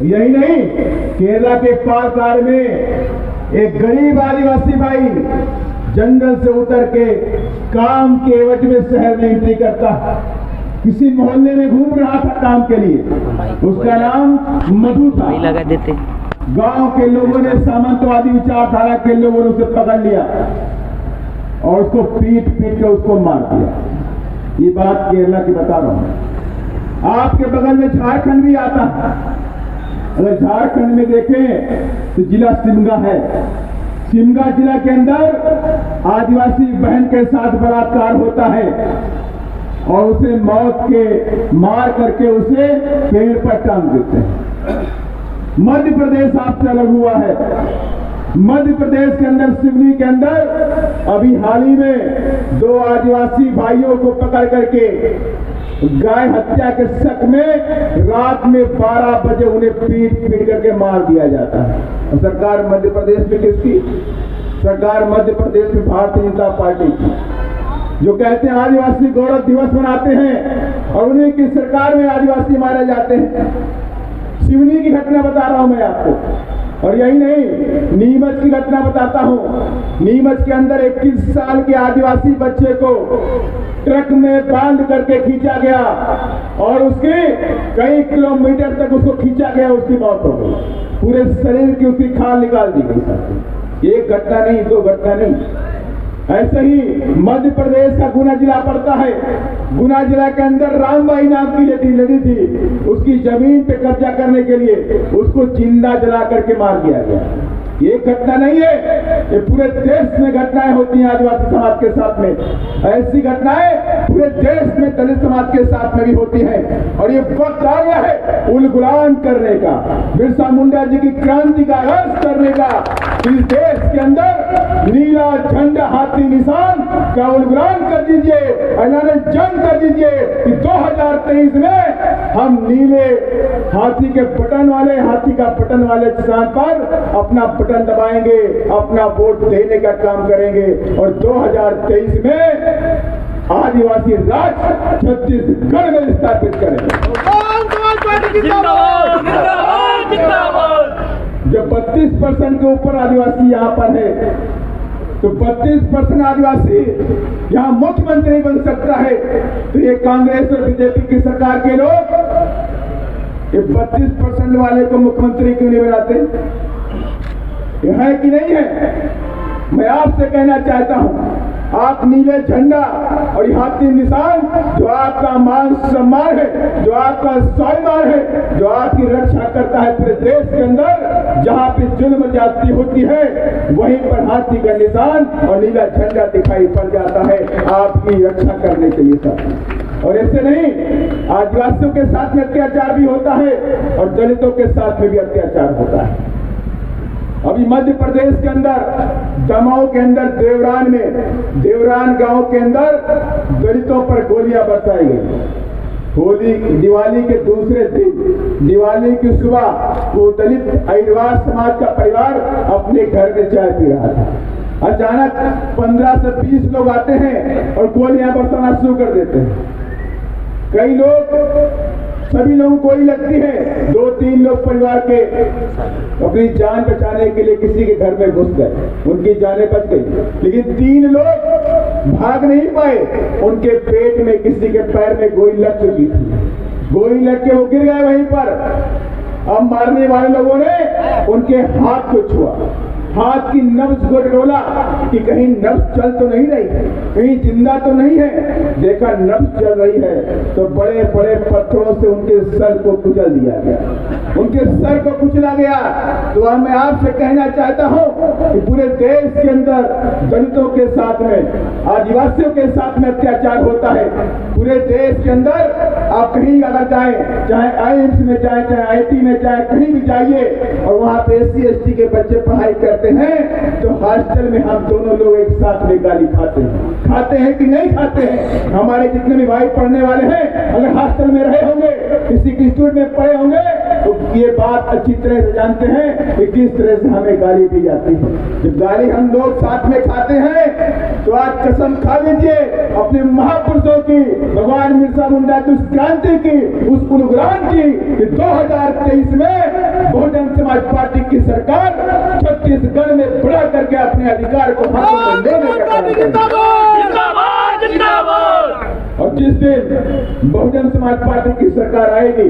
यही नहीं, केरला के पालक्काड में एक गरीब आदिवासी भाई जंगल से उतर के काम के एवज में शहर में एंट्री करता, किसी मोहल्ले में घूम रहा था काम के लिए, उसका नाम मधु था। लगा देते। गांव के लोगों ने, सामंतवादी विचारधारा के लोगों ने उसे पकड़ लिया और उसको पीट पीट कर उसको मार दिया। ये बात केरला की बता रहा हूं। आपके बगल में झारखंड भी आता है। अगर झारखंड में देखें तो जिला शिमगा है। शिमगा जिला के अंदर आदिवासी बहन के साथ बलात्कार होता है और उसे मौत के मार करके उसे पेड़ पर टांग देते हैं। मध्य प्रदेश आपसे अलग हुआ है। मध्य प्रदेश के अंदर सिवनी के अंदर अभी हाल ही में 2 आदिवासी भाइयों को पकड़ करके गाय हत्या के शक में रात में 12 बजे उन्हें पीट पीट करके मार दिया जाता है। और सरकार मध्य प्रदेश में किसकी? सरकार मध्य प्रदेश में भारतीय जनता पार्टी की, जो कहते हैं आदिवासी गौरव दिवस मनाते हैं और उन्हीं की सरकार में आदिवासी मारे जाते हैं। सिवनी की घटना बता रहा हूं मैं आपको। और यही नहीं, नीमच की घटना बताता हूं। नीमच के अंदर 21 साल के आदिवासी बच्चे को ट्रक में बांध करके खींचा गया और उसके कई किलोमीटर तक उसको खींचा गया, उसकी मौत हो गई। पूरे शरीर की उसकी खाल निकाल दी गई। एक घटना नहीं, 2 घटना नहीं। ऐसे ही मध्य प्रदेश का गुना जिला पड़ता है। गुना जिला के अंदर रामबाई नाम की लड़ी थी, उसकी जमीन पे कब्जा करने के लिए उसको जिंदा जला करके मार दिया गया। ये घटना नहीं है, ये पूरे देश में घटनाएं होती हैं आदिवासी समाज के साथ में। ऐसी घटनाएं पूरे देश में दलित समाज के साथ में भी होती हैं। और ये वक्त आ गया है उलगुलान करने का, बिरसा मुंडा जी की क्रांति का आगाज करने का। इस देश के अंदर नीला झंडा हाथी निशान का उलगुलान कर दीजिए, ऐलान जंग कर दीजिए कि 2023 में हम नीले हाथी के बटन वाले, हाथी का बटन वाले निशान पर अपना बटन दबाएंगे, अपना वोट देने का काम करेंगे और 2023 में आदिवासी राज छत्तीसगढ़ में स्थापित करेंगे। जब 32% के ऊपर आदिवासी यहाँ पर है तो 32% आदिवासी यहाँ मुख्यमंत्री बन सकता है, तो ये कांग्रेस और बीजेपी की सरकार के लोग ये 32% वाले को मुख्यमंत्री क्यों नहीं बनाते? ये है कि नहीं है? मैं आपसे कहना चाहता हूं, आप नीले झंडा और हाथी निशान जो आपका मान सम्मान है, जो आपका स्वाभिमान है, जो आपकी रक्षा करता है पूरे देश के अंदर, जहां पे जुल्म जाती होती है वहीं पर हाथी का निशान और नीला झंडा दिखाई पड़ जाता है आपकी रक्षा करने के लिए साथ। और ऐसे नहीं, आदिवासियों के साथ में अत्याचार भी होता है और दलितों के साथ में भी अत्याचार होता है। अभी मध्य प्रदेश के अंदर दमाऊ के अंदर देवरान गांव के अंदर दलितों पर गोलियां बरसाई गई। होली दिवाली के दूसरे दिन, दिवाली की सुबह वो दलित आदिवासी समाज का परिवार अपने घर में चाय पी रहा था। अचानक 15 से 20 लोग आते हैं और गोलियां बरसाना शुरू कर देते हैं। कई लोग, सभी लोगों को ही लगती है, 2-3 लोग परिवार के अपनी जान बचाने के लिए किसी के घर में घुस गए, उनकी जानें बच गई। लेकिन 3 लोग भाग नहीं पाए, उनके पेट में, किसी के पैर में गोली लग चुकी थी। गोली लग के वो गिर गए वहीं पर। अब मारने वाले लोगों ने उनके हाथ को छुआ, हाथ की नब्ज को डोला कि कहीं नब्ज चल तो नहीं रही है, कहीं जिंदा तो नहीं है। देखा नब्ज चल रही है तो बड़े बड़े पत्थरों से उनके सर को कुचल दिया गया, उनके सर को कुचला गया। तो मैं आपसे कहना चाहता हूं कि पूरे देश के अंदर दलितों के साथ में, आदिवासियों के साथ में अत्याचार होता है। पूरे देश के अंदर आप कहीं अगर जाए, चाहे आईएमसी में जाए, चाहे आईटी में जाए, कहीं भी जाइए और वहां पे SC/ST के बच्चे पढ़ाई करते हैं तो हॉस्टल में हम दोनों लोग एक साथ में गाली खाते हैं कि नहीं खाते हैं? हमारे जितने भी भाई पढ़ने वाले हैं अगर हॉस्टल में रहे होंगे, किसी इंस्टीट्यूट में पढ़े होंगे तो ये बात अच्छी तरह से जानते हैं कि किस तरह से हमें गाली दी जाती है। जब गाली हम लोग साथ में खाते हैं तो आज कसम खा लीजिए अपने महापुरुषों की, भगवान बिरसा मुंडा की उस क्रांति की, उस गुणगान की कि 2023 में बहुजन समाज पार्टी की सरकार छत्तीसगढ़ में बढ़ा करके अपने अधिकार को हासिल करने का काम करेगी। और जिस दिन बहुजन समाज पार्टी की सरकार आएगी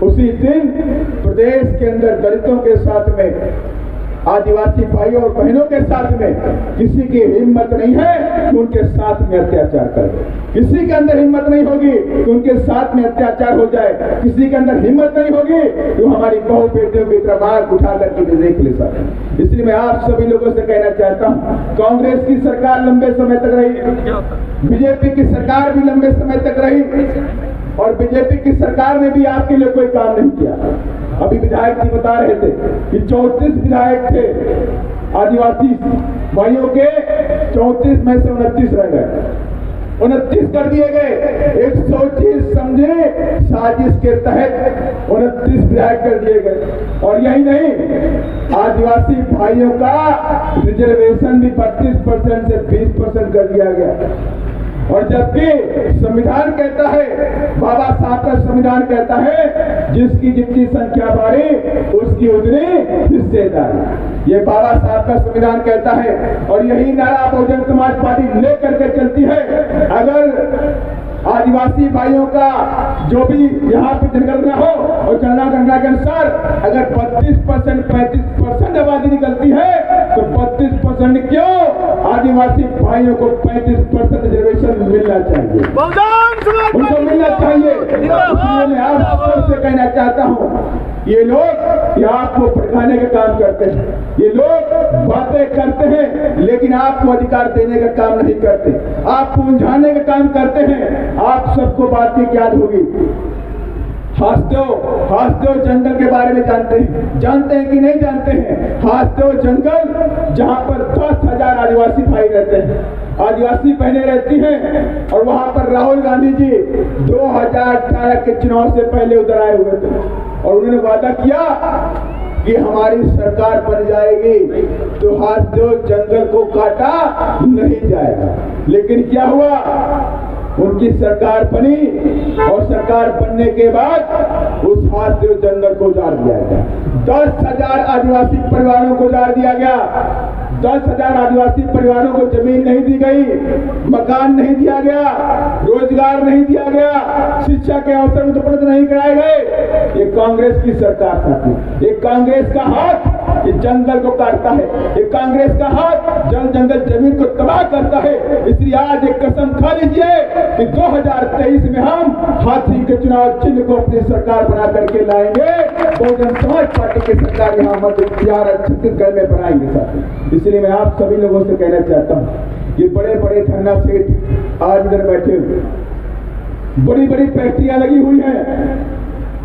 उसी दिन प्रदेश के अंदर दलितों के साथ में, आदिवासी भाइयों और बहनों के साथ में किसी की हिम्मत नहीं है कि उनके साथ में अत्याचार करे। किसी के अंदर हिम्मत नहीं होगी कि उनके साथ में अत्याचार हो जाए। किसी के अंदर हिम्मत नहीं होगी कि वो हमारी बहु बेटियों की तरफ आग उठा करके देख ले सके। इसलिए मैं आप सभी लोगों से कहना चाहता हूँ, कांग्रेस की सरकार लंबे समय तक रही, बीजेपी की सरकार भी लंबे समय तक रही, और बीजेपी की सरकार ने भी आपके लिए कोई काम नहीं किया। अभी विधायक जी बता रहे थे कि 34 विधायक थे आदिवासी भाइयों के, 34 में से 29 रह गए, 29 कर दिए गए। 130 समझे साजिश के तहत 29 विधायक कर दिए गए। और यही नहीं, आदिवासी भाइयों का रिजर्वेशन भी 32% से 20% कर दिया गया। और जबकि संविधान कहता है, बाबा साहब का संविधान कहता है, जिसकी जितनी संख्या बढ़ी उसकी उतनी हिस्सेदारी। ये बाबा साहब का संविधान कहता है और यही नारा बहुजन समाज पार्टी लेकर के चलती है। अगर आदिवासी भाइयों का जो भी यहाँ पे जनगणना हो और जनगणना के अनुसार अगर 32% 35% आबादी निकलती है तो 32% क्यों आदिवासी भाइयों को 35% रिजर्वेशन मिलना चाहिए, उनको मिलना चाहिए। इसलिए मैं आप सबसे कहना चाहता हूँ, ये लोग आपको भड़काने का काम करते हैं, ये लोग बातें करते हैं लेकिन आपको अधिकार देने का काम नहीं करते, आपको उलझाने का काम करते हैं। आप सबको बात की याद होगी, हासदेव जंगल के बारे में जानते हैं कि नहीं जानते हैं? हासदेव जंगल जहां पर 10,000 आदिवासी भाई रहते हैं, आदिवासी बहनें रहती हैं, और वहां पर राहुल गांधी जी 2018 के चुनाव से पहले उधर आए हुए थे और उन्होंने वादा किया कि हमारी सरकार बन जाएगी तो हासदेव जंगल को काटा नहीं जाएगा। लेकिन क्या हुआ, उनकी सरकार बनी और सरकार बनने के बाद उस हासदेव जंगल को उजाड़ दिया गया। 10,000 आदिवासी परिवारों को उजाड़ दिया गया। 10,000 आदिवासी परिवारों को जमीन नहीं दी गई, मकान नहीं दिया गया, रोजगार नहीं दिया गया, शिक्षा के अवसर उपलब्ध नहीं कराए गए। ये कांग्रेस की सरकार थी। ये कांग्रेस का हाथ ये जंगल को काटता है, ये कांग्रेस का हाथ जंगल जमीन को तबाह करता है। इसलिए आज एक कसम खा लीजिए कि 2023 में हम हाथी के चुनाव चिन्ह को अपनी सरकार बना करके लाएंगे। बहुजन समाज पार्टी की सरकार यहाँ मध्य बिहार छत्तीसगढ़ में बनाएंगे साथी। इसलिए मैं आप सभी लोगों से कहना चाहता हूँ, ये बड़े बड़े धरना सेठ आज इधर बैठे हुए, बड़ी बड़ी फैक्ट्रियां लगी हुई हैं,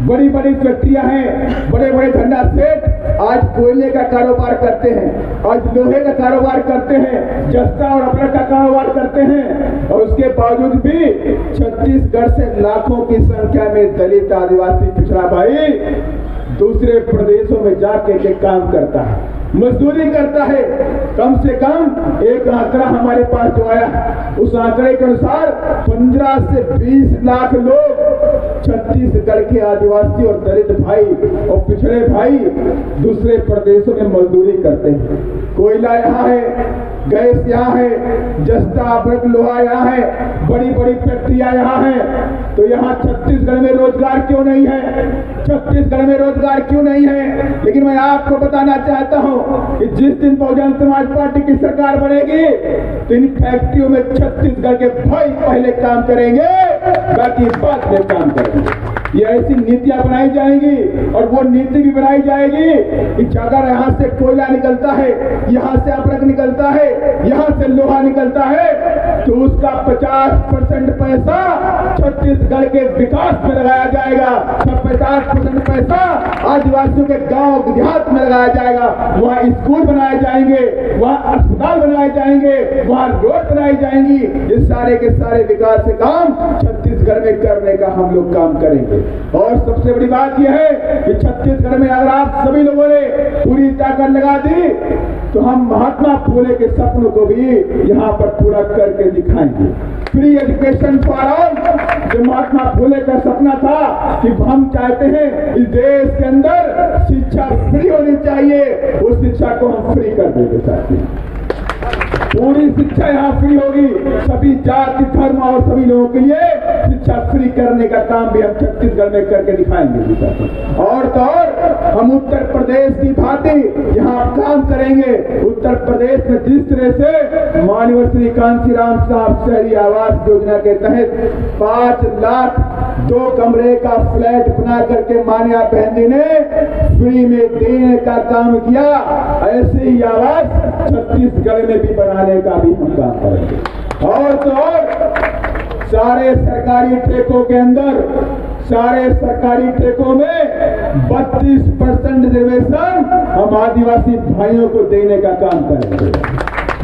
बड़ी बड़ी फैक्ट्रियां हैं, बड़े बड़े धरना सेठ आज कोयले का कारोबार करते हैं, आज लोहे का कारोबार करते हैं, जस्ता और रबड़ का कारोबार करते हैं, और उसके बावजूद भी छत्तीसगढ़ से लाखों की संख्या में दलित आदिवासी पिछड़ा भाई दूसरे प्रदेशों में जाके के काम करता है, मजदूरी करता है। कम से कम एक आंकड़ा हमारे पास जो आया, उस आंकड़े के अनुसार 15 से 20 लाख लोग छत्तीसगढ़ के आदिवासी और दलित भाई और पिछड़े भाई दूसरे प्रदेशों में मजदूरी करते हैं। कोयला यहाँ है, गैस यहाँ है, जस्ता अब्रक लोहा यहाँ है, बड़ी बड़ी फैक्ट्रियां यहाँ हैं। तो यहाँ छत्तीसगढ़ में रोजगार क्यों नहीं है? छत्तीसगढ़ में रोजगार क्यों नहीं है? लेकिन मैं आपको बताना चाहता हूँ कि जिस दिन बहुजन समाज पार्टी की सरकार बनेगी तो इन फैक्ट्रियों में छत्तीसगढ़ के भाई पहले काम करेंगे, बाकी बाद में काम करेंगे। ये ऐसी नीतियां बनाई जाएंगी और वो नीति भी बनाई जाएगी कि अगर यहाँ से कोयला निकलता है, यहाँ से अब्रक निकलता है, यहाँ से लोहा निकलता है, तो उसका 50% पैसा छत्तीसगढ़ के विकास में लगाया जाएगा, 50% पैसा आदिवासियों के गांव देहात में लगाया जाएगा। वहाँ स्कूल बनाए जाएंगे, वहाँ अस्पताल बनाए जाएंगे, वहाँ रोड बनाई जाएंगी। ये सारे के सारे विकास के काम छत्तीसगढ़ में करने का हम लोग काम करेंगे। और सबसे बड़ी बात यह है कि छत्तीसगढ़ में अगर आप सभी लोगों ने पूरी ताकत लगा दी तो हम महात्मा फुले के सपनों को भी यहाँ पर पूरा करके दिखाएंगे। फ्री एजुकेशन फॉर ऑल, जो महात्मा फुले का सपना था कि हम चाहते हैं इस देश के अंदर शिक्षा फ्री होनी चाहिए, उस शिक्षा को हम फ्री कर देंगे साथी। पूरी शिक्षा यहाँ फ्री होगी, सभी जाति धर्म और सभी लोगों के लिए शिक्षा फ्री करने का काम भी हम छत्तीसगढ़ में करके दिखाएंगे। और तो और हम उत्तर प्रदेश की भांति यहाँ काम करेंगे। उत्तर प्रदेश में जिस तरह से माननीय श्री कांशीराम साहब शहरी आवास योजना के तहत 5 लाख 2 कमरे का फ्लैट बना करके मान्या बहन जी ने फ्री में देने का काम किया, ऐसे ही आवास छत्तीसगढ़ में भी बनाने का भी हम काम करेंगे। और तो और सारे सरकारी ठेकों के अंदर, सारे सरकारी ठेकों में 32% रिजर्वेशन हम आदिवासी भाइयों को देने का काम करेंगे।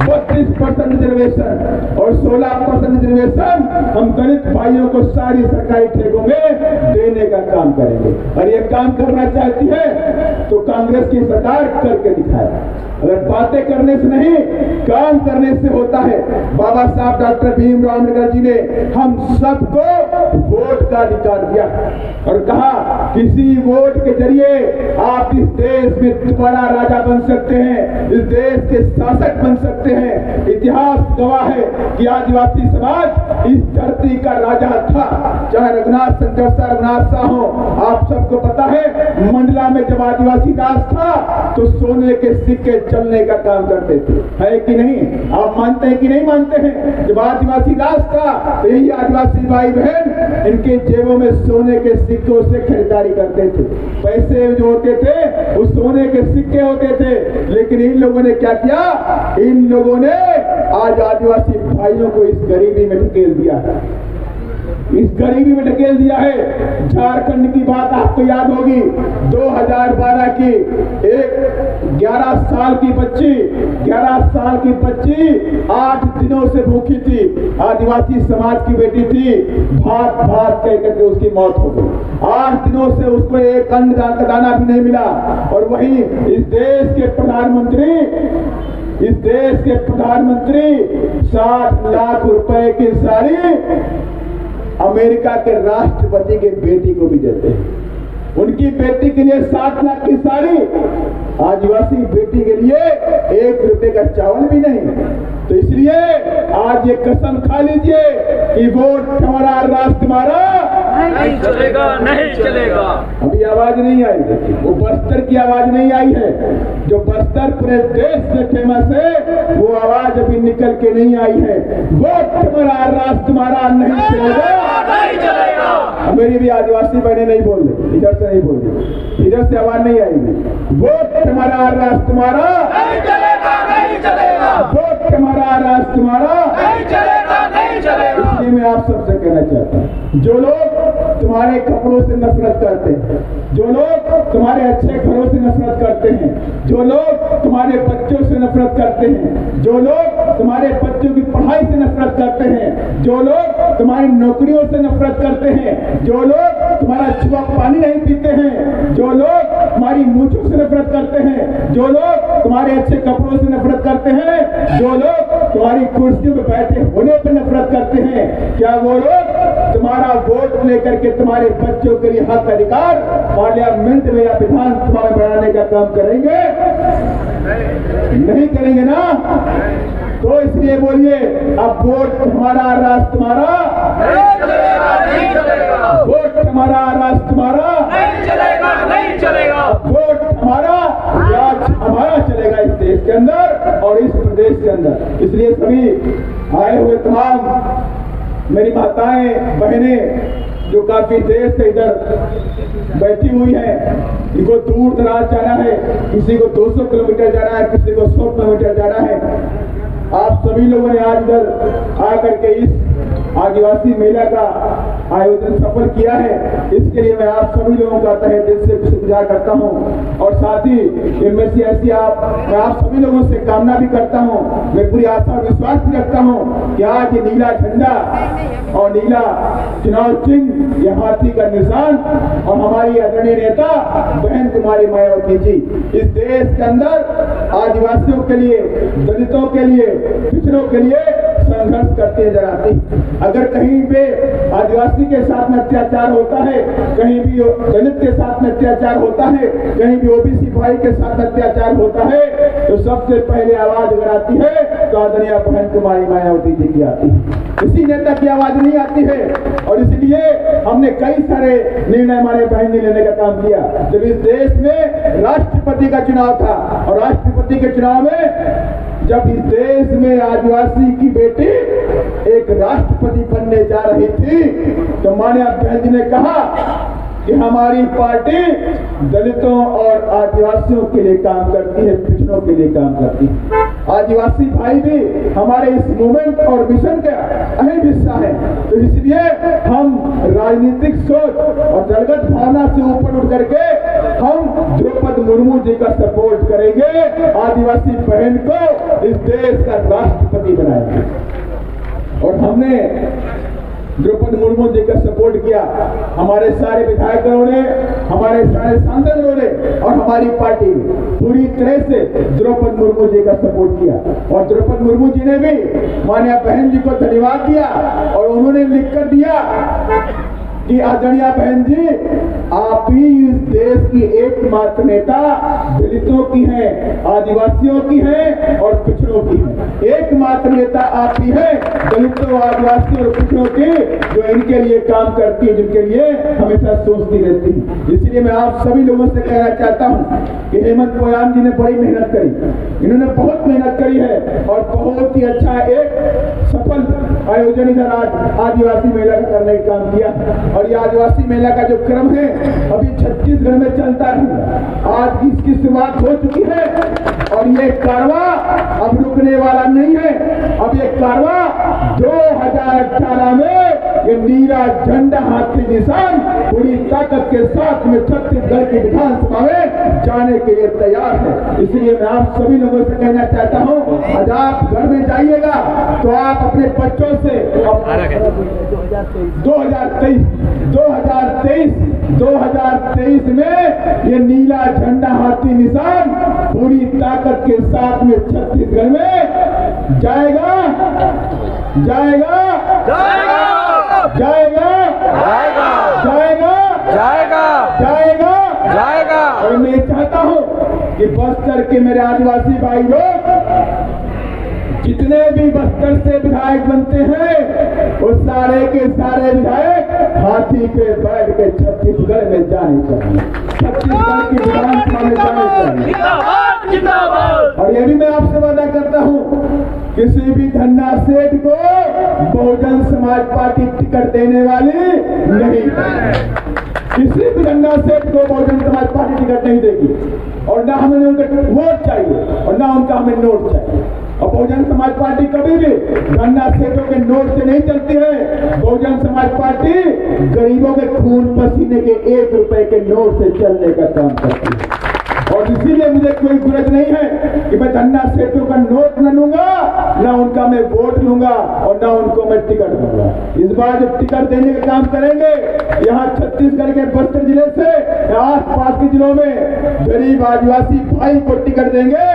32% रिजर्वेशन और 16% रिजर्वेशन हम दलित भाइयों को सारी सरकारी ठेकों में देने का काम करेंगे। और ये काम करना चाहती है तो कांग्रेस की सरकार करके दिखाए। अगर बातें करने से नहीं, काम करने से होता है। बाबा साहब डॉक्टर भीमराव अम्बेडकर जी ने हम सबको वोट का अधिकार दिया और कहा किसी वोट के जरिए आप इस देश में दोबारा राजा बन सकते हैं, इस देश के शासक बन सकते हैं। इतिहास गवाह है कि आदिवासी समाज इस धरती का राजा था, चाहे रघुनाथ शाह हो। आप सबको पता है मंडला में जब आदिवासी राज था तो सोने के सिक्के चलने का काम करते थे, है कि नहीं? आप मानते हैं कि नहीं मानते हैं? जब आदिवासी राज था तो यही आदिवासी भाई बहन इनके जेबों में सोने के सिक्कों से खरीदारी करते थे। पैसे जो होते थे वो सोने के सिक्के होते थे। लेकिन इन लोगों ने क्या किया? इन लोगों ने आज आदिवासी भाइयों को इस गरीबी में ढकेल दिया है, इस गरीबी में ढकेल दिया है। झारखंड की बात आपको याद होगी, 2012 की एक 11 साल की बच्ची 8 दिनों से भूखी थी, आदिवासी समाज की बेटी थी, भात कह करके उसकी मौत हो गई। 8 दिनों से उसको एक अन्न का दाना भी नहीं मिला। और वहीं इस देश के प्रधानमंत्री 60 लाख रुपए की साड़ी अमेरिका के राष्ट्रपति के बेटी को भी देते हैं। उनकी बेटी के लिए 7 लाख की साड़ी, आदिवासी बेटी के लिए 1 रुपए का चावल भी नहीं। तो इसलिए आज ये कसम खा लीजिए कि वोट हमारा, राष्ट्र हमारा नहीं चलेगा, नहीं चलेगा। अभी आवाज नहीं आई, वो बस्तर की आवाज नहीं आई है। जो बस्तर पूरे देश से फेमस है वो आवाज अभी निकल के नहीं आई है। वोट हमारा, राष्ट्र हमारा नहीं चलेगा, नहीं चलेगा। मेरी भी आदिवासी बहनें नहीं बोल रही, इधर से नहीं बोल रही, इधर से आवाज नहीं आएगी। वोट हमारा, राष्ट्र हमारा नहीं चलेगा, नहीं चलेगा। वोट हमारा, राष्ट्र हमारा नहीं चलेगा, नहीं चलेगा। इसलिए मैं आप सबसे कहना चाहता हूँ, जो लोग तुम्हारे कपड़ों से नफरत करते हैं, जो लोग तुम्हारे अच्छे घरों से नफरत करते हैं, जो लोग तुम्हारे बच्चों से नफरत करते हैं, जो लोग तुम्हारे बच्चों की पढ़ाई से नफरत करते हैं, जो लोग तुम्हारी नौकरियों से नफरत करते हैं, जो लोग तुम्हारा छुआ पानी नहीं पीते हैं, जो लोग तुम्हारी मूंछों से नफरत करते हैं, जो लोग तुम्हारे अच्छे कपड़ों से नफरत करते हैं, जो लोग तुम्हारी कुर्सियों में बैठे होने पर नफरत करते हैं, क्या वो लोग तुम्हारा वोट लेकर के तुम्हारे बच्चों के लिए हक अधिकार पार्लियामेंट में या विधानसभा में बनाने का काम करेंगे? नहीं करेंगे ना। तो इसलिए बोलिए, अब वोट हमारा, राष्ट्र हमारा नहीं चलेगा, नहीं चलेगा। वोट हमारा, राष्ट्र हमारा नहीं चलेगा, नहीं चलेगा। वोट हमारा, राज हमारा चलेगा इस देश के अंदर और इस प्रदेश के अंदर। इसलिए सभी आए हुए तमाम मेरी माताएं बहनें जो काफी देर से इधर बैठी हुई हैं, इनको दूर दराज जाना है, किसी को 200 किलोमीटर जाना है, किसी को 100 किलोमीटर जाना है। आप सभी लोगों ने आज इधर आकर के इस आदिवासी मेला का आयोजन सफल किया है। इसके लिए मैं आप सभी लोगों का तहे दिल से शुक्रगुजार करता हूं और साथ ही मैं आप सभी लोगों से कामना भी करता हूं, मैं पूरी आशा और विश्वास भी रखता हूं कि आज ये नीला झंडा और नीला चुनाव चिन्ह, ये हाथी का निशान और हमारी आदरणीय नेता बहन कुमारी मायावती जी इस देश के अंदर आदिवासियों के लिए, दलितों के लिए, पिछड़ों के लिए संघर्ष करते नजर आती। अगर कहीं पे आदिवासी के साथ में अत्याचार होता है, कहीं भी दलित के साथ में अत्याचार होता है, कहीं भी ओबीसी भाई के साथ अत्याचार होता है, तो सबसे पहले आवाज अगर आती है तो आदरणीय बहन कुमारी मायावती जी की आती है। किसी नेता की आवाज नहीं आती है। और इसलिए हमने कई सारे निर्णय हमारे बहन ने लेने का काम किया। जब इस देश में राष्ट्रपति का चुनाव था और राष्ट्रपति के चुनाव में जब इस देश में आदिवासी की बेटी एक राष्ट्रपति बनने जा रही थी, तो माननीय बहन जी ने कहा कि हमारी पार्टी दलितों और आदिवासियों के लिए काम करती है, पिछड़ों के लिए काम करती है। आदिवासी भाई भी हमारे इस मूवमेंट और मिशन का अहम हिस्सा है। तो इसलिए हम राजनीतिक सोच और दलगत भावना से ऊपर उठ करके हम द्रौपदी मुर्मू जी का सपोर्ट करेंगे, आदिवासी बहन को इस देश का राष्ट्रपति बनाएंगे। और हमने द्रौपदी मुर्मू जी का सपोर्ट किया। हमारे सारे विधायकों ने, हमारे सारे सांसदों ने और हमारी पार्टी ने पूरी तरह से द्रौपदी मुर्मू जी का सपोर्ट किया। और द्रौपदी मुर्मू जी ने भी माननीय बहन जी को धन्यवाद दिया और उन्होंने लिखकर दिया कि आदरणीय बहन जी, आप ही इस देश की एकमात्र नेता दलितों की हैं, आदिवासियों की हैं और पिछड़ों की हैं। एकमात्र नेता आप ही हैं दलितों, आदिवासियों और पिछड़ों की, जो इनके लिए काम करती है, जिनके लिए हमेशा सोचती रहती है। इसलिए मैं आप सभी लोगों से कहना चाहता हूँ कि हेमंत पोयाम जी ने बड़ी मेहनत करी, इन्होंने बहुत मेहनत करी है और बहुत ही अच्छा एक सफल आयोजन इधर आज आदिवासी मेला करने का काम किया। और ये आदिवासी मेला का जो क्रम है अभी छत्तीसगढ़ में चलता है। आज इसकी शुरुआत हो चुकी है और ये कारवा अब रुकने वाला नहीं है। अब ये कारवा 2018 में ये नीला झंडा हाथी निशान पूरी ताकत के साथ में छत्तीसगढ़ की विधानसभा में जाने के लिए तैयार है। इसलिए मैं आप सभी लोगों से कहना चाहता हूँ, आज आप घर में जाइएगा तो आप अपने बच्चों से 2023 में ये नीला झंडा हाथी निशान पूरी ताकत के साथ में छत्तीसगढ़ में जाएगा, जाएगा, जाएगा, जाएगा, जाएगा, जाएगा, जाएगा, जाएगा। और मैं चाहता हूँ कि बस्तर के मेरे आदिवासी भाई लोग जितने भी बस्तर से विधायक बनते हैं वो सारे के सारे विधायक हाथी पे बैठ के छत्तीसगढ़ में जाने चाहिए, छत्तीसगढ़ की विधानसभा में जाने चाहिए। और ये भी मैं आपसे वादा करता हूँ, किसी भी धन्ना सेठ को बहुजन समाज पार्टी टिकट देने वाली नहीं है। किसी भी धन्ना सेठ को बहुजन समाज पार्टी टिकट नहीं देगी और ना हमें उनका वोट चाहिए और ना उनका हमें नोट चाहिए। और बहुजन समाज पार्टी कभी भी धन्ना सेठों के नोट से नहीं चलती है। बहुजन समाज पार्टी गरीबों के खून पसीने के 1 रुपए के नोट से चलने का काम करती है। और इसीलिए मुझे कोई गुरज नहीं है कि मैं धन्ना सेठों का नोट न लूंगा, ना उनका मैं वोट लूंगा और ना उनको मैं टिकट दूंगा। इस बार जब टिकट देने का काम करेंगे, यहाँ छत्तीसगढ़ के बस्तर जिले से आस-पास के जिलों में गरीब आदिवासी भाई को टिकट देंगे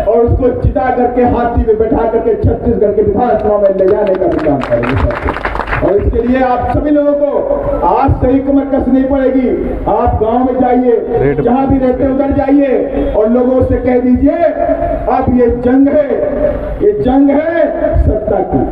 और उसको जिता करके हाथी में बैठा करके छत्तीसगढ़ के विधानसभा में ले जाने का भी काम करेंगे। और इसके लिए आप सभी लोगों को आज से ही कमर कसनी पड़ेगी। आप गांव में जाइए, जहां भी रहते उधर जाइए और लोगों से कह दीजिए अब ये जंग है, ये जंग है सत्ता की,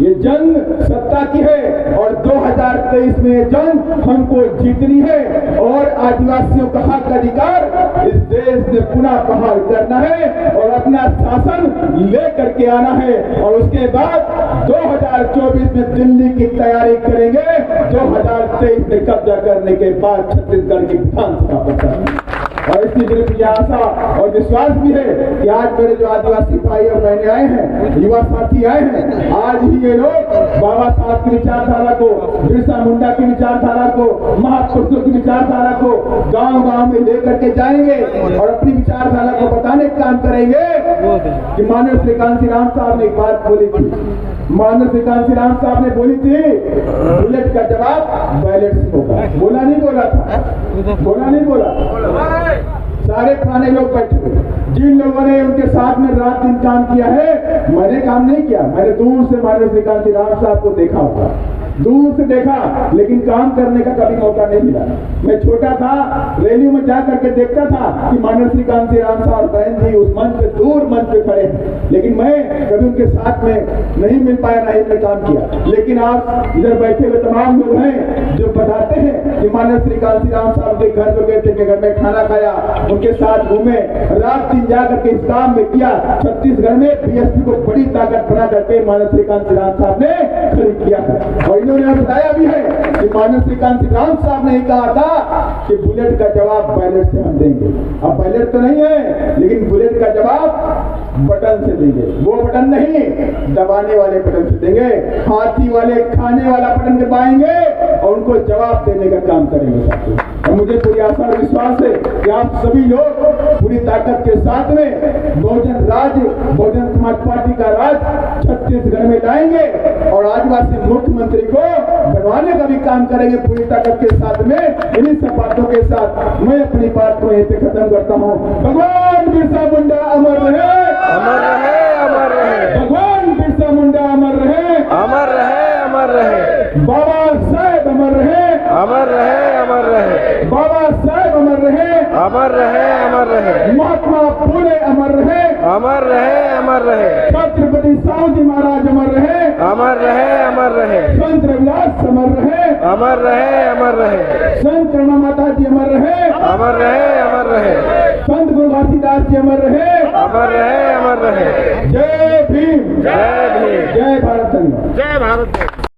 ये जंग सत्ता की है और 2023 में ये जंग हमको जीतनी है और आदिवासियों का हक अधिकार इस देश में पुनः बहाल करना है और अपना शासन लेकर के आना है। और उसके बाद 2024 में दिल्ली की तैयारी करेंगे, 2023 में कब्जा करने के बाद छत्तीसगढ़ की विधानसभा पर। और इसी मेरी मुझे आशा और विश्वास भी है कि आज मेरे जो आदिवासी भाई और बहनें आए हैं, युवा साथी आए हैं, आज ही ये लोग बाबा साहब की विचारधारा को, बिरसा मुंडा की विचारधारा को, महापुरुषों की विचारधारा को गांव-गांव में लेकर के जाएंगे और अपनी विचारधारा को बताने का काम करेंगे। कि माननीय श्री कांसी राम साहब ने एक बात बोली थी, माननीय श्री कांसी राम साहब ने बोली थी, बुलेट का जवाब बैलेट से होगा। बोला नहीं बोला था, बोला नहीं बोला। सारे पुराने लोग बैठे हुए, जिन लोगों ने उनके साथ में रात दिन काम किया है, मैंने काम नहीं किया। मैंने दूर से माननीय श्रीकांत राम साहब को देखा होगा, दूर से देखा, लेकिन काम करने का कभी मौका नहीं मिला। मैं छोटा था, रैलियों में जा करके देखता था कि माननीय श्रीकांत राम साहब बहन जी उस मंच पे, दूर मंच पे खड़े हैं, लेकिन मैं कभी उनके साथ में नहीं मिल पाया, नहीं मैं काम किया। लेकिन आप इधर बैठे हुए तमाम लोग हैं जो बताते हैं कि माननीय श्रीकांत राम साहब के घर पे गए थे, घर में खाना खाया, उनके साथ घूमे, रात दिन जा करके इस काम में किया। छत्तीसगढ़ में बीएसपी को बड़ी ताकत बना करके माननीय श्रीकांत राम साहब ने खड़ी किया है। और इन्होंने बताया भी है कि माननीय श्रीकांत राम साहब ने कहा था कि बुलेट का जवाब बैलेट से हम देंगे। अब बैलेट तो नहीं है, लेकिन बुलेट का जवाब बटन से देंगे। वो बटन नहीं, दबाने वाले बटन से देंगे, हाथी वाले खाने वाला बटन दबाएंगे और उनको जवाब देने का काम करेंगे साथियों। और मुझे पूरी आशा और विश्वास है कि आप सभी लोग पूरी ताकत के साथ में बहुजन राज, बहुजन समाज पार्टी का राज छत्तीसगढ़ में लाएंगे और आदिवासी मुख्यमंत्री को बनवाने का भी काम करेंगे पूरी ताकत के साथ में। इन्हीं सब बातों के साथ मैं अपनी बात को यहीं पे खत्म करता हूँ। भगवान बिरसा मुंडा अमर रहे, अमर रहे, अमर रहे। भगवान बिरसा मुंडा अमर रहे, अमर रहे, अमर रहे। बाबा साहेब अमर रहे, अमर रहे, अमर रहे। बाबा साहेब अमर रहे, अमर रहे, अमर रहे। महात्मा फूले अमर रहे, अमर रहे, अमर रहे। छत्रपति साहू जी महाराज अमर रहे, अमर रहे, अमर रहे। संत रविदास अमर रहे, अमर रहे, अमर रहे। संत करुणा माता जी अमर रहे, अमर रहे, अमर रहे। संत गुरु घासीदास जी अमर रहे, अमर रहे, अमर रहे। जय भीम, जय भीम। जय भारत धन्यवाद। जय भारत।